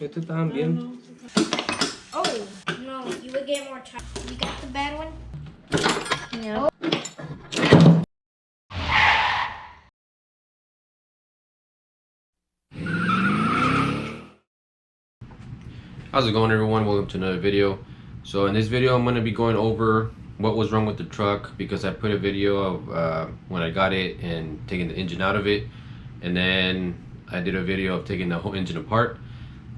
Este estaban bien. Oh, no, you would get more time. You got the bad one? Yeah. How's it going, everyone? Welcome to another video. So in this video I'm going to be going over what was wrong with the truck, because I put a video of when I got it and taking the engine out of it, and then I did a video of taking the whole engine apart,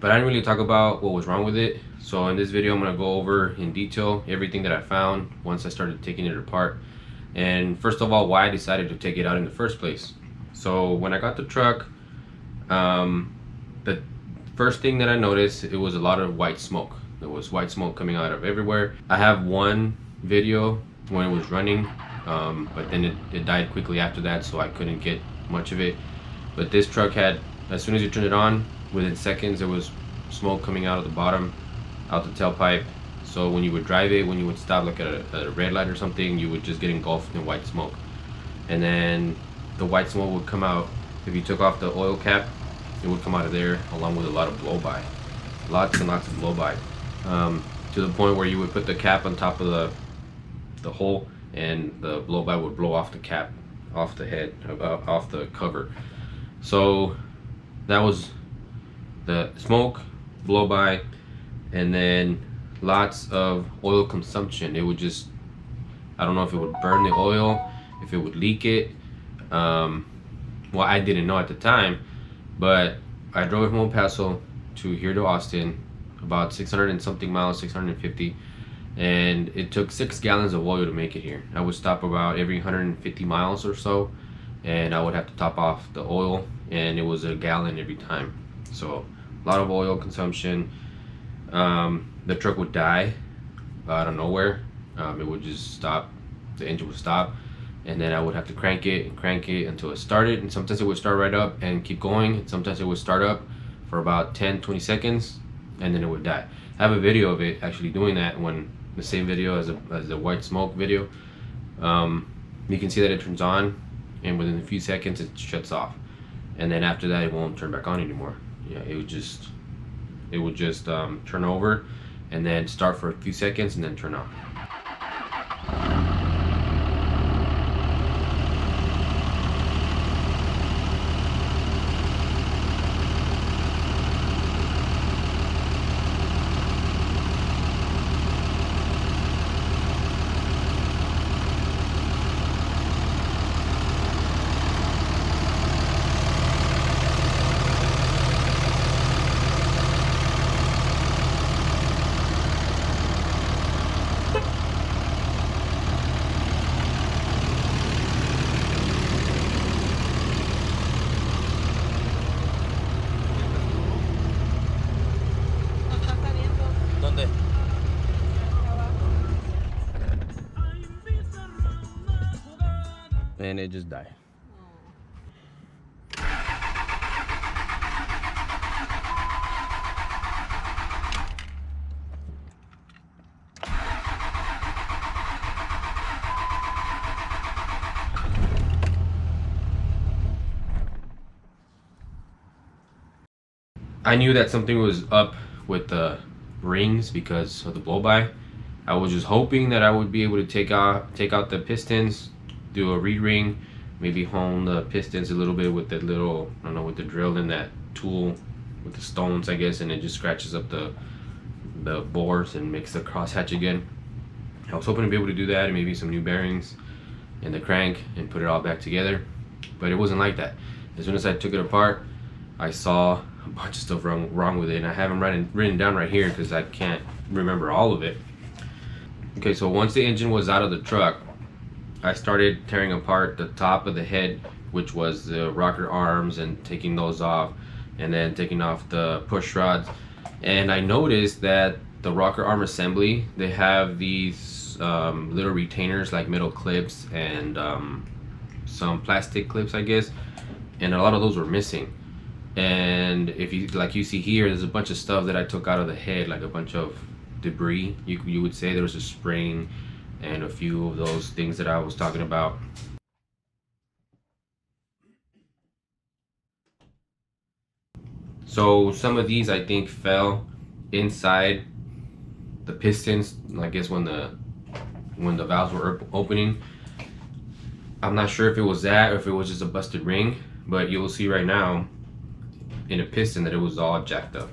but I didn't really talk about what was wrong with it. So in this video I'm going to go over in detail everything that I found once I started taking it apart, and first of all, why I decided to take it out in the first place. So when I got the truck, the first thing that I noticed, it was a lot of white smoke. There was white smoke coming out of everywhere. I have one video when it was running, but then it died quickly after that, so I couldn't get much of it. But this truck had, as soon as you turn it on, within seconds there was smoke coming out of the bottom, out the tailpipe. So when you would drive it, when you would stop like at a red light or something, you would just get engulfed in white smoke. And then the white smoke would come out if you took off the oil cap. It would come out of there along with a lot of blow-by, lots and lots of blow-by, to the point where you would put the cap on top of the hole, and the blow-by would blow off the cap, off the head, off the cover. So that was the smoke, blow-by, and then lots of oil consumption. It would just, I don't know if it would burn the oil, if it would leak it. Well, I didn't know at the time. But I drove from El Paso to here to Austin, about 600 and something miles, 650, and it took 6 gallons of oil to make it here. I would stop about every 150 miles or so, and I would have to top off the oil, and it was a gallon every time. So a lot of oil consumption. The truck would die out of nowhere. It would just stop, the engine would stop, and then I would have to crank it until it started, and sometimes it would start right up and keep going, and sometimes it would start up for about 10-20 seconds and then it would die. I have a video of it actually doing that, when the same video as the white smoke video. You can see that it turns on, and within a few seconds it shuts off, and then after that it won't turn back on anymore. Yeah, it would just turn over and then start for a few seconds and then turn off. ¿Dónde? And it just died. I knew that something was up with the rings because of the blow-by. I was just hoping that I would be able to take out the pistons, do a re-ring, maybe hone the pistons a little bit with that little, I don't know, with the drill and that tool with the stones, I guess, and it just scratches up the bores and makes the crosshatch again. I was hoping to be able to do that, and maybe some new bearings and the crank and put it all back together, but it wasn't like that. As soon as I took it apart, I saw a bunch of stuff wrong with it, and I have them written down right here because I can't remember all of it. Okay, so once the engine was out of the truck, I started tearing apart the top of the head, which was the rocker arms, and taking those off, and then taking off the push rods. And I noticed that the rocker arm assembly, they have these little retainers, like metal clips and some plastic clips, I guess, and a lot of those were missing. And if you, like you see here, there's a bunch of stuff that I took out of the head, like a bunch of debris, you would say. There was a spring and a few of those things that I was talking about. So some of these I think fell inside the pistons, I guess when the valves were opening. I'm not sure if it was that or if it was just a busted ring, but you will see right now in a piston that it was all jacked up.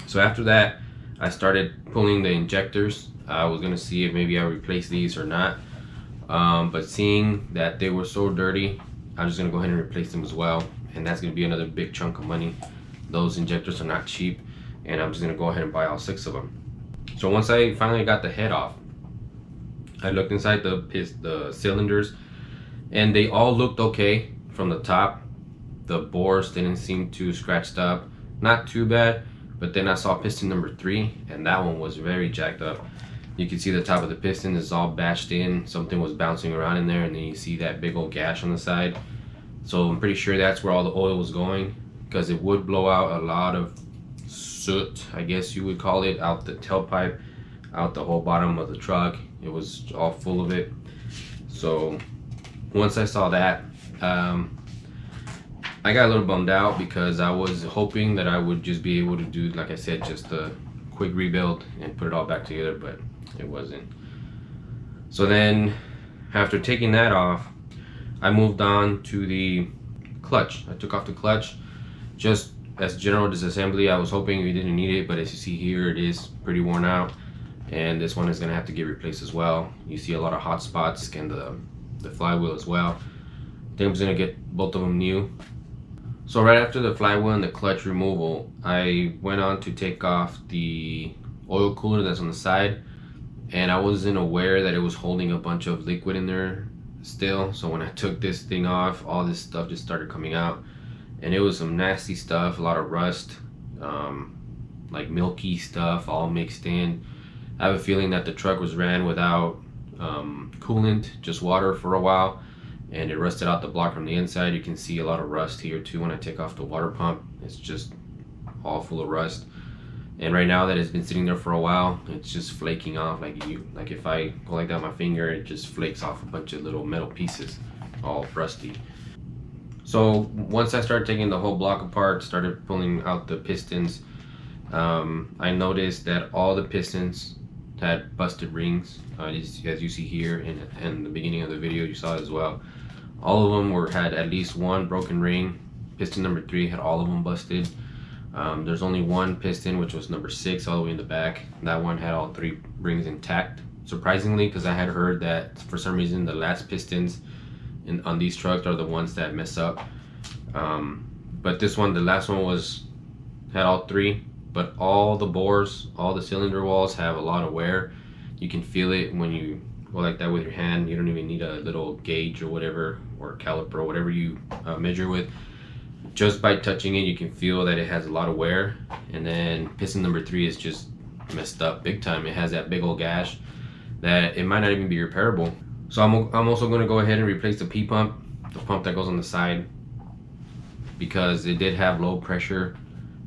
So after that, I started pulling the injectors. I was gonna see if maybe I replace these or not, but seeing that they were so dirty, I'm just gonna go ahead and replace them as well, and that's gonna be another big chunk of money. Those injectors are not cheap, and I'm just gonna go ahead and buy all 6 of them. So once I finally got the head off, I looked inside the cylinders, and they all looked okay from the top. The bores didn't seem too scratched up, not too bad. But then I saw piston number 3, and that one was very jacked up. You can see the top of the piston is all bashed in. Something was bouncing around in there, and then you see that big old gash on the side. So I'm pretty sure that's where all the oil was going, because it would blow out a lot of soot, I guess you would call it, out the tailpipe, out the whole bottom of the truck. It was all full of it. So once I saw that, I got a little bummed out, because I was hoping that I would just be able to do, like I said, just a quick rebuild and put it all back together, but it wasn't. So then after taking that off, I moved on to the clutch. I took off the clutch just as general disassembly. I was hoping we didn't need it, but as you see here, it is pretty worn out, and this one is gonna have to get replaced as well. You see a lot of hot spots and the flywheel as well. I think I'm just gonna get both of them new. So right after the flywheel and the clutch removal, I went on to take off the oil cooler that's on the side, and I wasn't aware that it was holding a bunch of liquid in there still. So when I took this thing off, all this stuff just started coming out, and it was some nasty stuff, a lot of rust, like milky stuff all mixed in. I have a feeling that the truck was ran without coolant, just water for a while, and it rusted out the block from the inside. You can see a lot of rust here too when I take off the water pump. It's just all full of rust, and right now that it's been sitting there for a while, it's just flaking off. Like if I go like that with my finger, it just flakes off a bunch of little metal pieces, all rusty. So once I started taking the whole block apart, started pulling out the pistons, I noticed that all the pistons had busted rings, as you see here, in the beginning of the video you saw it as well. All of them had at least one broken ring. Piston number 3 had all of them busted. There's only one piston, which was number 6, all the way in the back. That one had all 3 rings intact, surprisingly, because I had heard that for some reason the last pistons on these trucks are the ones that mess up. But this one, the last one, had all 3, but all the bores, all the cylinder walls have a lot of wear. You can feel it when you go like that with your hand. You don't even need a little gauge or whatever, or caliper, or whatever you measure with. Just by touching it, you can feel that it has a lot of wear. And then piston number 3 is just messed up big time. It has that big old gash that it might not even be repairable. So I'm also going to go ahead and replace the P-pump, the pump that goes on the side, because it did have low pressure.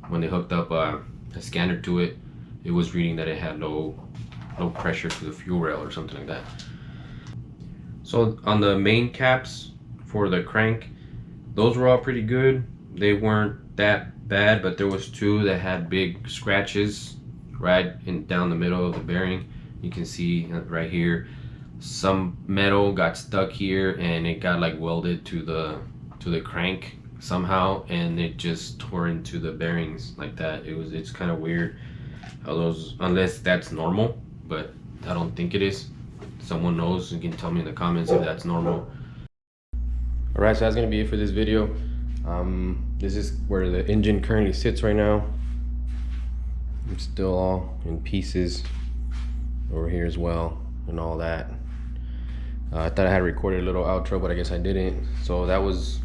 When they hooked up a scanner to it, it was reading that it had low pressure to the fuel rail or something like that. So on the main caps for the crank, those were all pretty good. They weren't that bad, but there was 2 that had big scratches right down the middle of the bearing. You can see right here, some metal got stuck here, and it got like welded to the crank somehow, and it just tore into the bearings like that. It's kind of weird how those, unless that's normal, but I don't think it is. Someone knows and can tell me in the comments if that's normal. Alright, so that's gonna be it for this video. This is where the engine currently sits right now. It's still all in pieces over here as well, and all that. I thought I had recorded a little outro, but I guess I didn't. So that was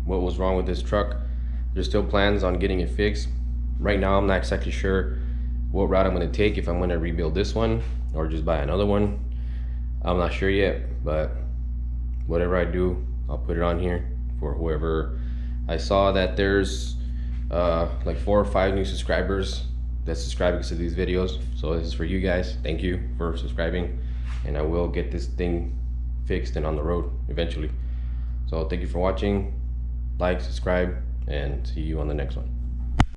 what was wrong with this truck. There's still plans on getting it fixed. Right now I'm not exactly sure what route I'm going to take, if I'm going to rebuild this one or just buy another one. I'm not sure yet, but whatever I do, I'll put it on here for whoever. I saw that there's like 4 or 5 new subscribers that's subscribing to these videos, so this is for you guys. Thank you for subscribing, and I will get this thing fixed and on the road eventually. So thank you for watching. Like, subscribe, and see you on the next one.